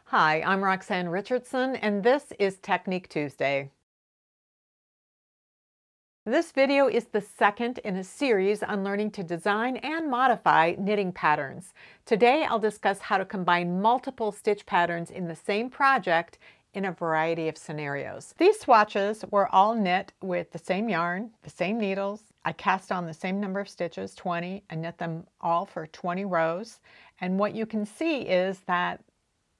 Hi, I'm Roxanne Richardson, and this is Technique Tuesday. This video is the second in a series on learning to design and modify knitting patterns. Today, I'll discuss how to combine multiple stitch patterns in the same project in a variety of scenarios. These swatches were all knit with the same yarn, the same needles. I cast on the same number of stitches, 20, and knit them all for 20 rows. And what you can see is that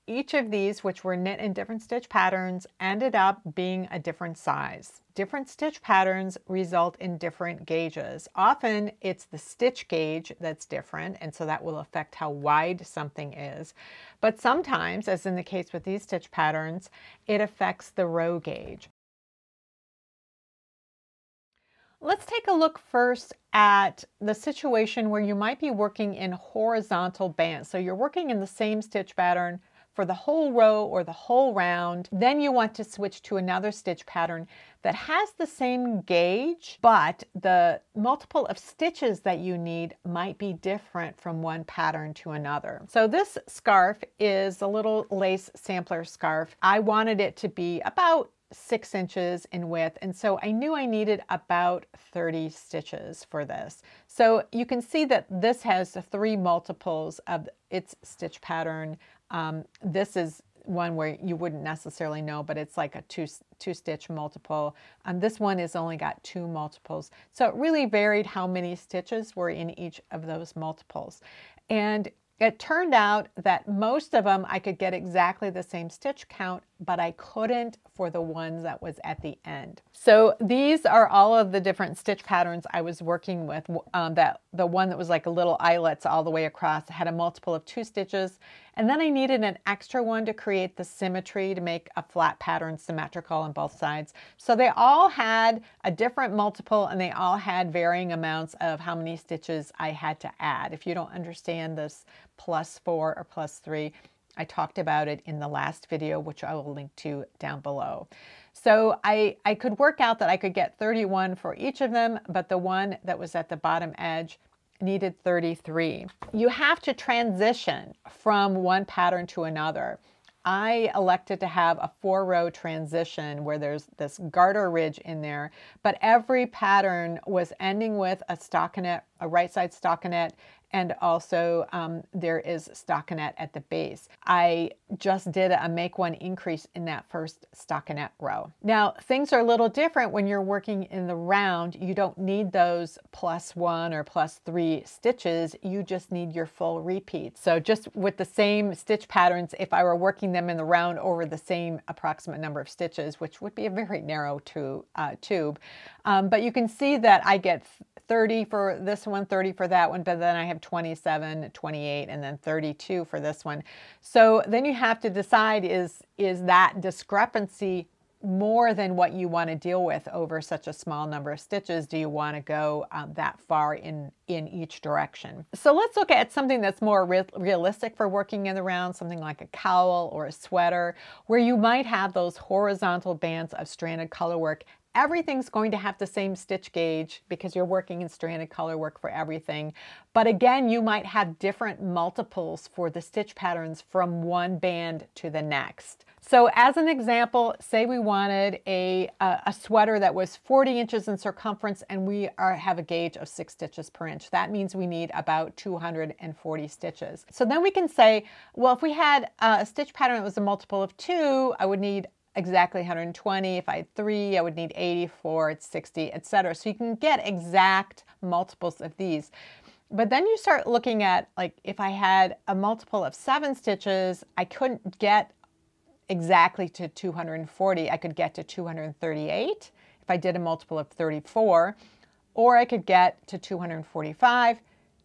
each of these, which were knit in different stitch patterns, ended up being a different size. Different stitch patterns result in different gauges. Often it's the stitch gauge that's different, and so that will affect how wide something is. But sometimes, as in the case with these stitch patterns, it affects the row gauge. Let's take a look first at the situation where you might be working in horizontal bands. So you're working in the same stitch pattern for the whole row or the whole round. Then you want to switch to another stitch pattern that has the same gauge, but the multiple of stitches that you need might be different from one pattern to another. So this scarf is a little lace sampler scarf. I wanted it to be about 6 inches in width, and so I knew I needed about 30 stitches for this. So you can see that this has 3 multiples of its stitch pattern. This is one where you wouldn't necessarily know, but it's like a two stitch multiple. This one has only got 2 multiples. So it really varied how many stitches were in each of those multiples. And it turned out that most of them I could get exactly the same stitch count, but I couldn't for the ones that was at the end. So these are all of the different stitch patterns I was working with. The one that was like a little eyelets all the way across had a multiple of 2 stitches. And then I needed an extra one to create the symmetry to make a flat pattern symmetrical on both sides. So they all had a different multiple, and they all had varying amounts of how many stitches I had to add. If you don't understand this +4 or +3, I talked about it in the last video, which I will link to down below. So I could work out that I could get 31 for each of them, but the one that was at the bottom edge needed 33. You have to transition from one pattern to another. I elected to have a 4-row transition where there's this garter ridge in there, but every pattern was ending with a stockinette, a right side stockinette, and also there is stockinette at the base. I just did a make one increase in that first stockinette row. Now, things are a little different when you're working in the round. You don't need those +1 or +3 stitches. You just need your full repeat. So just with the same stitch patterns, if I were working them in the round over the same approximate number of stitches, which would be a very narrow tube, but you can see that I get 30 for this one, 30 for that one, but then I have 27, 28, and then 32 for this one. So then you have to decide, is that discrepancy more than what you want to deal with over such a small number of stitches? Do you want to go that far in each direction? So let's look at something that's more realistic for working in the round, something like a cowl or a sweater, where you might have those horizontal bands of stranded color work. Everything's going to have the same stitch gauge because you're working in stranded color work for everything. But again, you might have different multiples for the stitch patterns from one band to the next. So as an example, say we wanted a sweater that was 40 inches in circumference, and we have a gauge of 6 stitches per inch. That means we need about 240 stitches. So then we can say, well, if we had a stitch pattern that was a multiple of 2, I would need exactly 120. If I had 3, I would need 84, it's 60, etc. So you can get exact multiples of these. But then you start looking at, like, if I had a multiple of 7 stitches, I couldn't get exactly to 240. I could get to 238 if I did a multiple of 34, or I could get to 245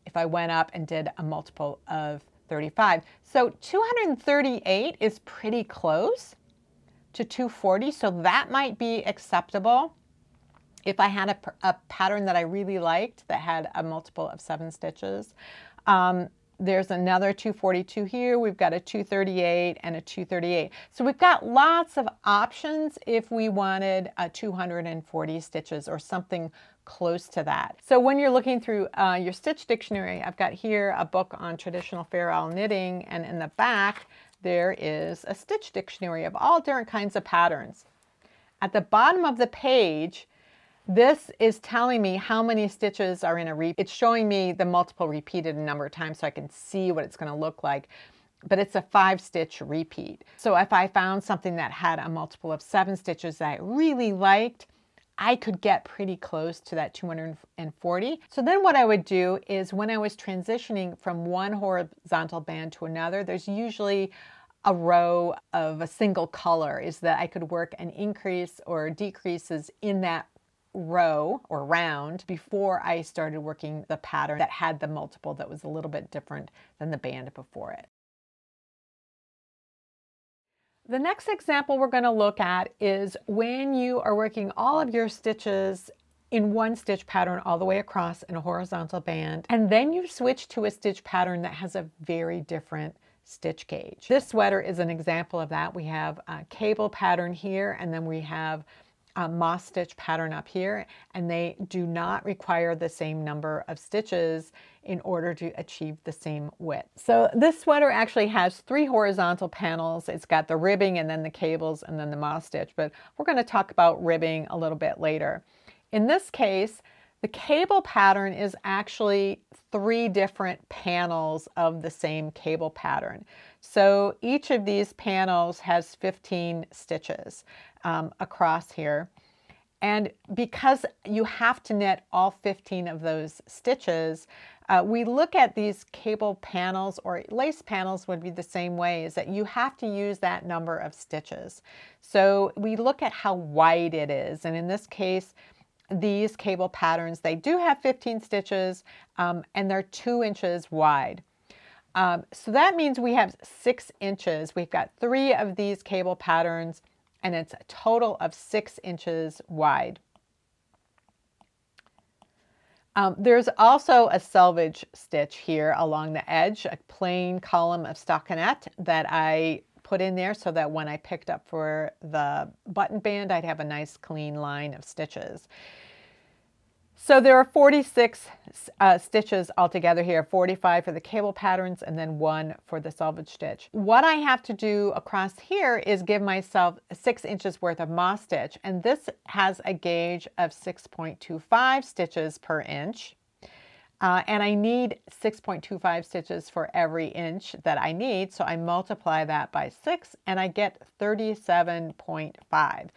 if I went up and did a multiple of 35. So 238 is pretty close to 240, so that might be acceptable if I had a pattern that I really liked that had a multiple of 7 stitches. There's another 242 here. We've got a 238 and a 238. So we've got lots of options if we wanted a 240 stitches or something close to that. So when you're looking through your stitch dictionary, I've got here a book on traditional fair owl knitting, and in the back there is a stitch dictionary of all different kinds of patterns. At the bottom of the page, this is telling me how many stitches are in a repeat. It's showing me the multiple repeated a number of times so I can see what it's going to look like. But it's a 5-stitch repeat. So if I found something that had a multiple of 7 stitches that I really liked, I could get pretty close to that 240. So then what I would do is when I was transitioning from one horizontal band to another, there's usually a row of a single color, is that I could work an increase or decreases in that row or round before I started working the pattern that had the multiple that was a little bit different than the band before it. The next example we're going to look at is when you are working all of your stitches in one stitch pattern all the way across in a horizontal band, and then you switch to a stitch pattern that has a very different stitch gauge. This sweater is an example of that. We have a cable pattern here, and then we have a moss stitch pattern up here, and they do not require the same number of stitches in order to achieve the same width. So this sweater actually has 3 horizontal panels. It's got the ribbing and then the cables and then the moss stitch, but we're going to talk about ribbing a little bit later. In this case, the cable pattern is actually 3 different panels of the same cable pattern. So each of these panels has 15 stitches across here. And because you have to knit all 15 of those stitches, we look at these cable panels, or lace panels would be the same way, is that you have to use that number of stitches. So we look at how wide it is. And in this case, these cable patterns, they do have 15 stitches and they're 2 inches wide. So that means we have 6 inches. We've got 3 of these cable patterns and it's a total of 6 inches wide. There's also a selvage stitch here along the edge, a plain column of stockinette that I put in there so that when I picked up for the button band, I'd have a nice clean line of stitches. So there are 46 stitches altogether here, 45 for the cable patterns and then 1 for the selvage stitch. What I have to do across here is give myself 6 inches worth of moss stitch, and this has a gauge of 6.25 stitches per inch. And I need 6.25 stitches for every inch that I need, so I multiply that by 6 and I get 37.5.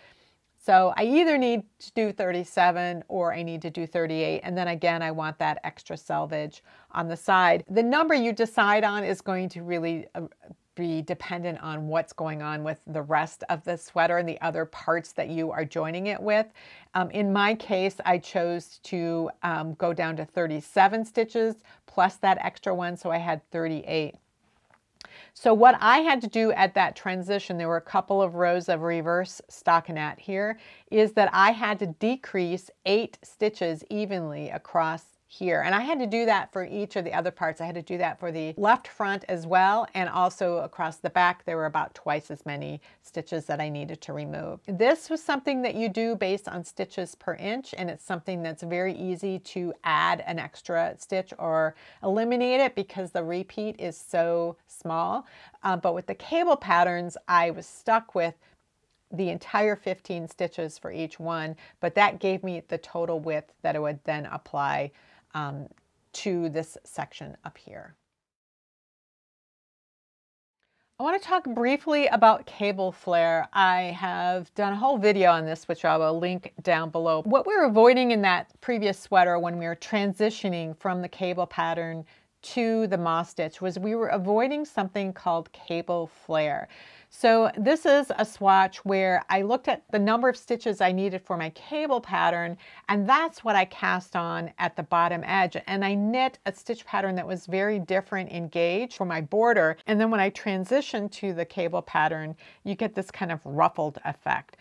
So I either need to do 37 or I need to do 38. And then again, I want that extra selvage on the side. The number you decide on is going to really be dependent on what's going on with the rest of the sweater and the other parts that you are joining it with. In my case, I chose to go down to 37 stitches plus that extra one, so I had 38. So what I had to do at that transition, there were a couple of rows of reverse stockinette here, is that I had to decrease 8 stitches evenly across here. And I had to do that for each of the other parts. I had to do that for the left front as well, and also across the back there were about twice as many stitches that I needed to remove. This was something that you do based on stitches per inch, and it's something that's very easy to add an extra stitch or eliminate it because the repeat is so small. But with the cable patterns, I was stuck with the entire 15 stitches for each one, but that gave me the total width that I would then apply to this section up here. I want to talk briefly about cable flare. I have done a whole video on this, which I will link down below. What we were avoiding in that previous sweater when we were transitioning from the cable pattern to the moss stitch was we were avoiding something called cable flare. So this is a swatch where I looked at the number of stitches I needed for my cable pattern, and that's what I cast on at the bottom edge. And I knit a stitch pattern that was very different in gauge for my border. And then when I transition to the cable pattern, you get this kind of ruffled effect.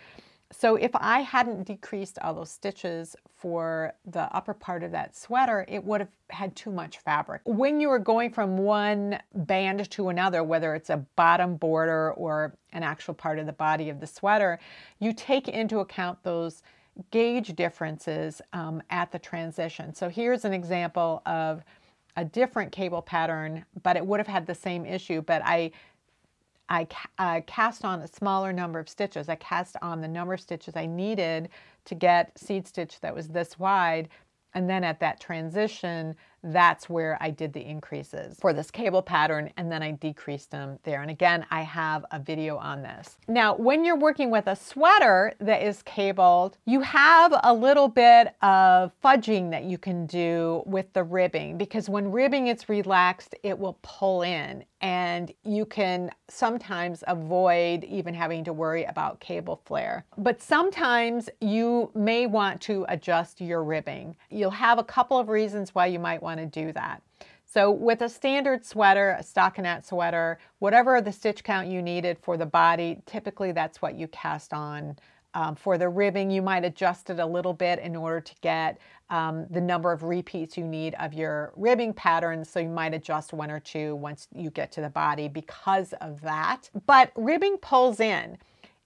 So if I hadn't decreased all those stitches for the upper part of that sweater, it would have had too much fabric. When you are going from one band to another, whether it's a bottom border or an actual part of the body of the sweater, you take into account those gauge differences at the transition. So here's an example of a different cable pattern, but it would have had the same issue, but I I cast on a smaller number of stitches. I cast on the number of stitches I needed to get seed stitch that was this wide. And then at that transition, that's where I did the increases for this cable pattern, and then I decreased them there. And again, I have a video on this. Now, when you're working with a sweater that is cabled, you have a little bit of fudging that you can do with the ribbing, because when ribbing is relaxed, it will pull in, and you can sometimes avoid even having to worry about cable flare. But sometimes you may want to adjust your ribbing. You'll have a couple of reasons why you might want to do that. So with a standard sweater, a stockinette sweater, whatever the stitch count you needed for the body, typically that's what you cast on. For the ribbing, you might adjust it a little bit in order to get the number of repeats you need of your ribbing patterns. So you might adjust 1 or 2 once you get to the body because of that. But ribbing pulls in.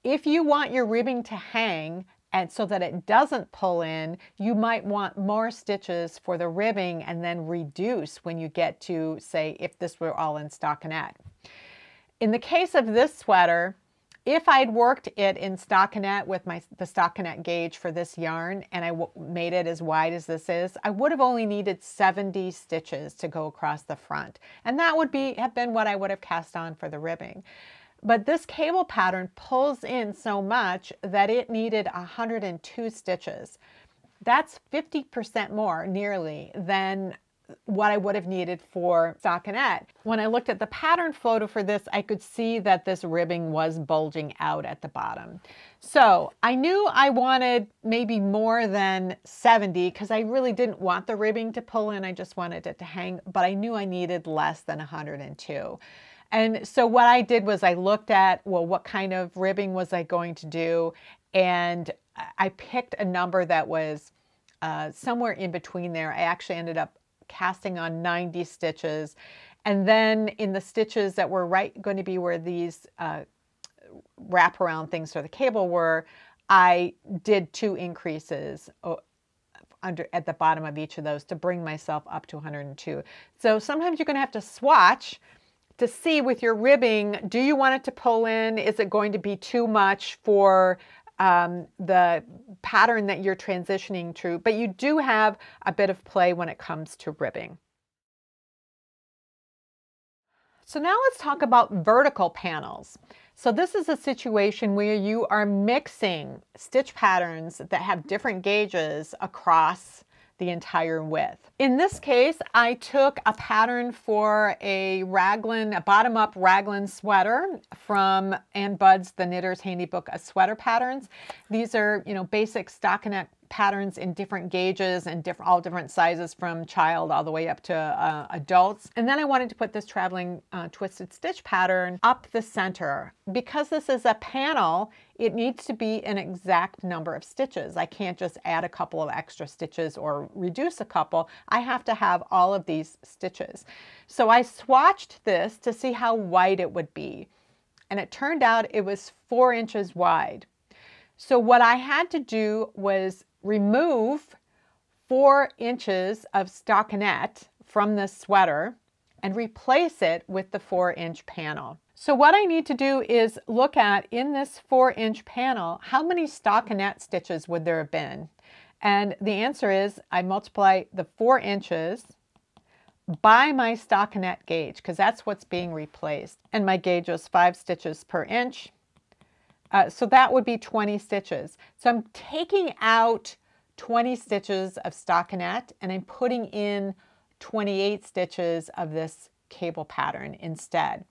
If you want your ribbing to hang, and so that it doesn't pull in, you might want more stitches for the ribbing and then reduce when you get to, say, if this were all in stockinette. In the case of this sweater, if I'd worked it in stockinette with the stockinette gauge for this yarn, and I made it as wide as this is, I would have only needed 70 stitches to go across the front. And that would have been what I would have cast on for the ribbing. But this cable pattern pulls in so much that it needed 102 stitches. That's 50% more, nearly, than what I would have needed for stockinette. When I looked at the pattern photo for this, I could see that this ribbing was bulging out at the bottom. So I knew I wanted maybe more than 70 because I really didn't want the ribbing to pull in. I just wanted it to hang, but I knew I needed less than 102. And so what I did was I looked at, well, what kind of ribbing was I going to do? And I picked a number that was somewhere in between there. I actually ended up casting on 90 stitches. And then in the stitches that were going to be where these wraparound things for the cable were, I did 2 increases at the bottom of each of those to bring myself up to 102. So sometimes you're going to have to swatch to see with your ribbing, do you want it to pull in? Is it going to be too much for the pattern that you're transitioning to? But you do have a bit of play when it comes to ribbing. So now let's talk about vertical panels. So this is a situation where you are mixing stitch patterns that have different gauges across the entire width. In this case, I took a pattern for a raglan, a bottom-up raglan sweater from Ann Budd's The Knitter's Handy Book of Sweater Patterns. These are, basic stockinette patterns in different gauges and all different sizes, from child all the way up to adults. And then I wanted to put this traveling twisted stitch pattern up the center. Because this is a panel, it needs to be an exact number of stitches. I can't just add a couple of extra stitches or reduce a couple. I have to have all of these stitches. So I swatched this to see how wide it would be. And it turned out it was 4 inches wide. So what I had to do was remove 4 inches of stockinette from this sweater and replace it with the 4-inch panel. So what I need to do is look at, in this 4-inch panel, how many stockinette stitches would there have been? And the answer is I multiply the 4 inches by my stockinette gauge, because that's what's being replaced. And my gauge was 5 stitches per inch. So that would be 20 stitches. So I'm taking out 20 stitches of stockinette and I'm putting in 28 stitches of this cable pattern instead.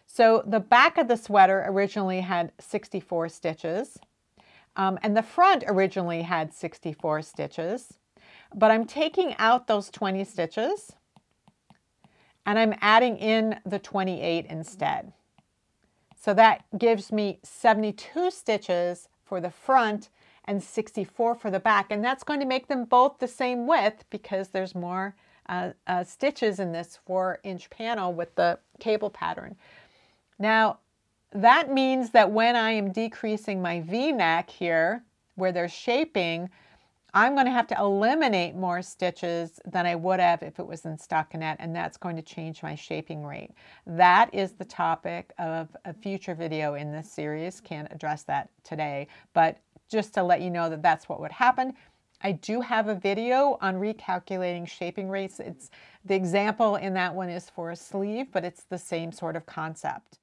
So the back of the sweater originally had 64 stitches, and the front originally had 64 stitches, but I'm taking out those 20 stitches and I'm adding in the 28 instead. So that gives me 72 stitches for the front and 64 for the back. And that's going to make them both the same width because there's more stitches in this 4-inch panel with the cable pattern. Now, that means that when I am decreasing my V-neck here, where there's shaping, I'm going to have to eliminate more stitches than I would have if it was in stockinette, and that's going to change my shaping rate. That is the topic of a future video in this series. Can't address that today, but just to let you know that that's what would happen. I do have a video on recalculating shaping rates. It's the example in that one is for a sleeve, but it's the same sort of concept.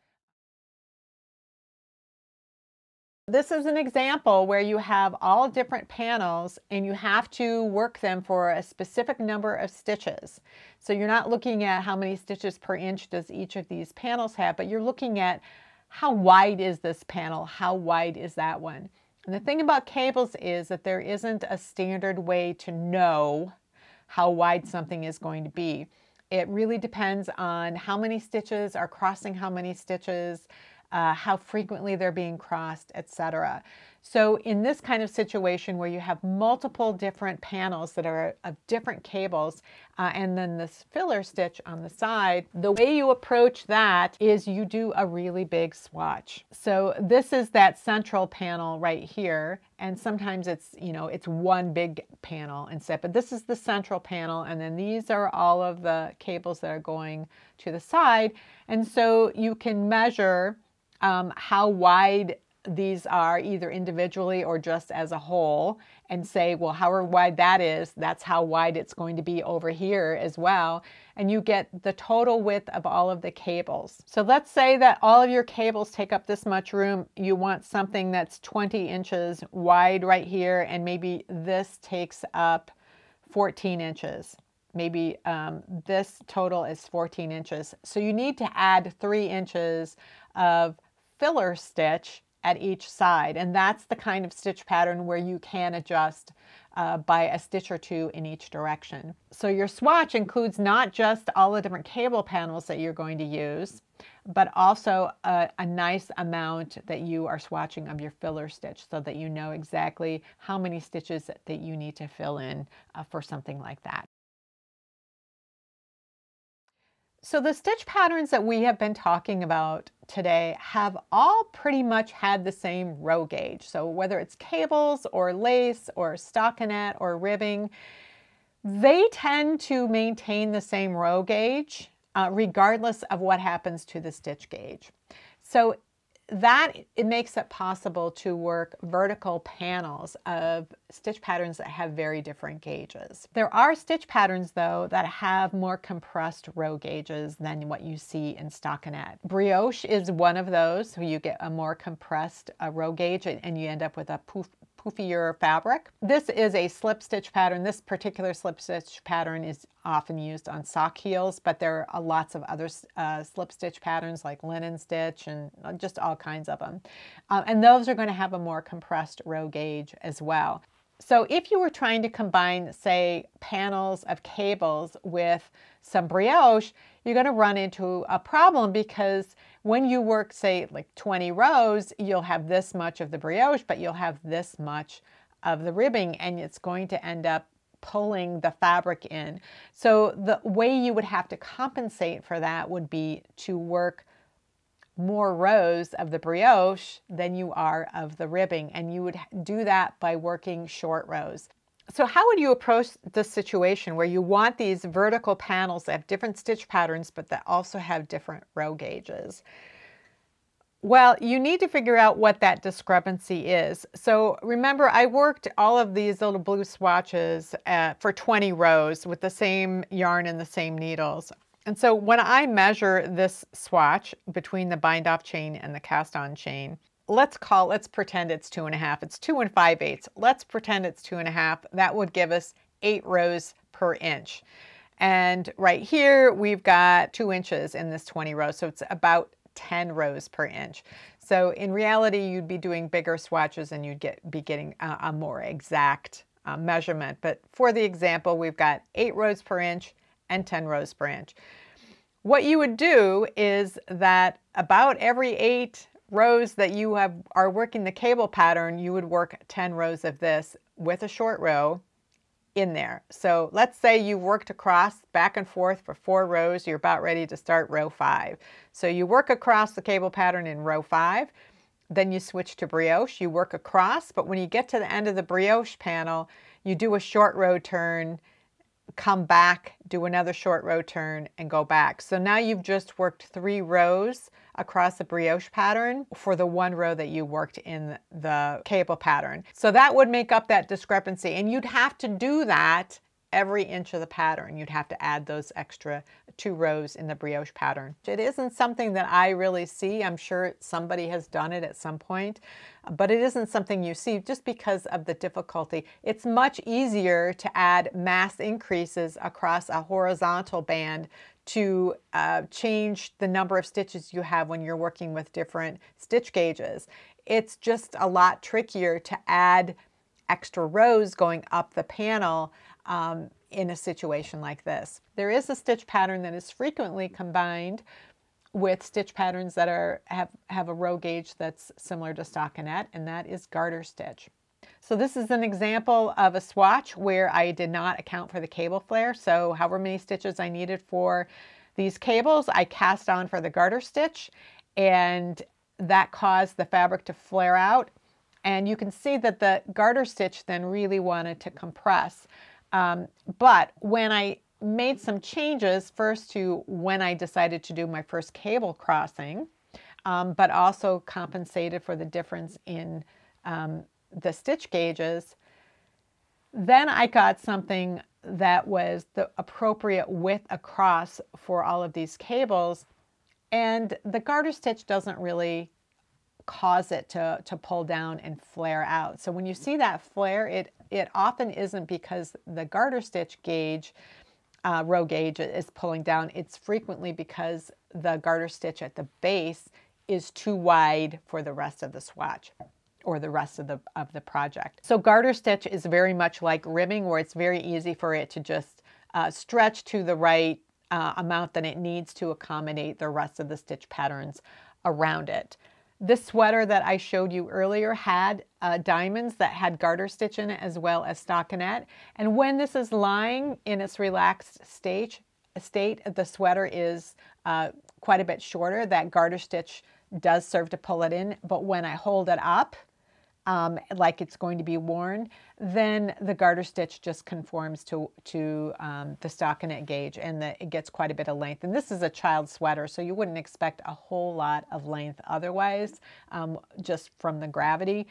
This is an example where you have all different panels and you have to work them for a specific number of stitches. So you're not looking at how many stitches per inch does each of these panels have, but you're looking at how wide is this panel, how wide is that one. And the thing about cables is that there isn't a standard way to know how wide something is going to be. It really depends on how many stitches are crossing how many stitches, how frequently they're being crossed, etc. So in this kind of situation where you have multiple different panels that are of different cables, and then this filler stitch on the side, the way you approach that is you do a really big swatch. So this is that central panel right here, and sometimes it's, you know, it's one big panel instead, but this is the central panel, and then these are all of the cables that are going to the side. And so you can measure how wide these are either individually or just as a whole, and say, well, however wide that is, that's how wide it's going to be over here as well. And you get the total width of all of the cables. So let's say that all of your cables take up this much room. You want something that's 20 inches wide right here, and maybe this takes up 14 inches. Maybe this total is 14 inches. So you need to add 3 inches of filler stitch at each side, and that's the kind of stitch pattern where you can adjust by a stitch or two in each direction. So your swatch includes not just all the different cable panels that you're going to use, but also a nice amount that you are swatching of your filler stitch, so that you know exactly how many stitches that you need to fill in for something like that. So the stitch patterns that we have been talking about today have all pretty much had the same row gauge. So whether it's cables or lace or stockinette or ribbing, they tend to maintain the same row gauge regardless of what happens to the stitch gauge. So that it makes it possible to work vertical panels of stitch patterns that have very different gauges. There are stitch patterns though that have more compressed row gauges than what you see in stockinette. Brioche is one of those, so you get a more compressed row gauge and you end up with a poofier fabric. This is a slip stitch pattern. This particular slip stitch pattern is often used on sock heels, but there are lots of other slip stitch patterns like linen stitch and just all kinds of them. And those are going to have a more compressed row gauge as well. So if you were trying to combine, say, panels of cables with some brioche, you're going to run into a problem, because when you work, say, like 20 rows, you'll have this much of the brioche, but you'll have this much of the ribbing, and it's going to end up pulling the fabric in. So the way you would have to compensate for that would be to work more rows of the brioche than you are of the ribbing, and you would do that by working short rows. So how would you approach this situation where you want these vertical panels that have different stitch patterns but that also have different row gauges? Well, you need to figure out what that discrepancy is. So remember, I worked all of these little blue swatches for 20 rows with the same yarn and the same needles. And so when I measure this swatch between the bind off chain and the cast on chain, let's pretend it's 2.5. It's 2 5/8. Let's pretend it's 2.5. That would give us 8 rows per inch. And right here, we've got 2 inches in this 20 rows. So it's about 10 rows per inch. So in reality, you'd be doing bigger swatches and you'd be getting a more exact measurement. But for the example, we've got 8 rows per inch and 10 rows per inch. What you would do is that about every 8 rows that you are working the cable pattern, you would work 10 rows of this with a short row in there. So let's say you've worked across back and forth for 4 rows, you're about ready to start row 5. So you work across the cable pattern in row 5, Then you switch to brioche, you work across, but when you get to the end of the brioche panel, you do a short row turn, come back, do another short row turn, and go back. So now you've just worked 3 rows across the brioche pattern for the 1 row that you worked in the cable pattern. So that would make up that discrepancy, and you'd have to do that every inch of the pattern. You'd have to add those extra 2 rows in the brioche pattern. It isn't something that I really see. I'm sure somebody has done it at some point, but it isn't something you see just because of the difficulty. It's much easier to add mass increases across a horizontal band to change the number of stitches you have when you're working with different stitch gauges. It's just a lot trickier to add extra rows going up the panel in a situation like this. There is a stitch pattern that is frequently combined with stitch patterns that have a row gauge that's similar to stockinette, and that is garter stitch. So this is an example of a swatch where I did not account for the cable flare. So however many stitches I needed for these cables, I cast on for the garter stitch, and that caused the fabric to flare out. And you can see that the garter stitch then really wanted to compress. But when I made some changes, first to when I decided to do my first cable crossing, but also compensated for the difference in the stitch gauges, then I got something that was the appropriate width across for all of these cables. And the garter stitch doesn't really cause it to pull down and flare out. So when you see that flare, it often isn't because the garter stitch gauge, row gauge is pulling down. It's frequently because the garter stitch at the base is too wide for the rest of the swatch or the rest of the project. So garter stitch is very much like ribbing, where it's very easy for it to just stretch to the right amount that it needs to accommodate the rest of the stitch patterns around it. This sweater that I showed you earlier had diamonds that had garter stitch in it as well as stockinette. And when this is lying in its relaxed state, the sweater is quite a bit shorter. That garter stitch does serve to pull it in, but when I hold it up, like it's going to be worn, then the garter stitch just conforms to the stockinette gauge, and it gets quite a bit of length. And this is a child sweater, so you wouldn't expect a whole lot of length otherwise, just from the gravity.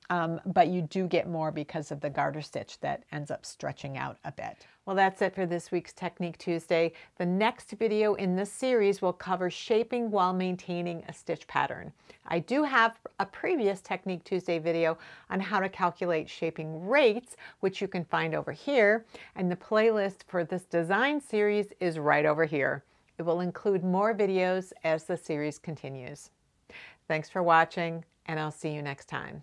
But you do get more because of the garter stitch that ends up stretching out a bit. Well, that's it for this week's Technique Tuesday. The next video in this series will cover shaping while maintaining a stitch pattern. I do have a previous Technique Tuesday video on how to calculate shaping rates, which you can find over here, and the playlist for this design series is right over here. It will include more videos as the series continues. Thanks for watching, and I'll see you next time.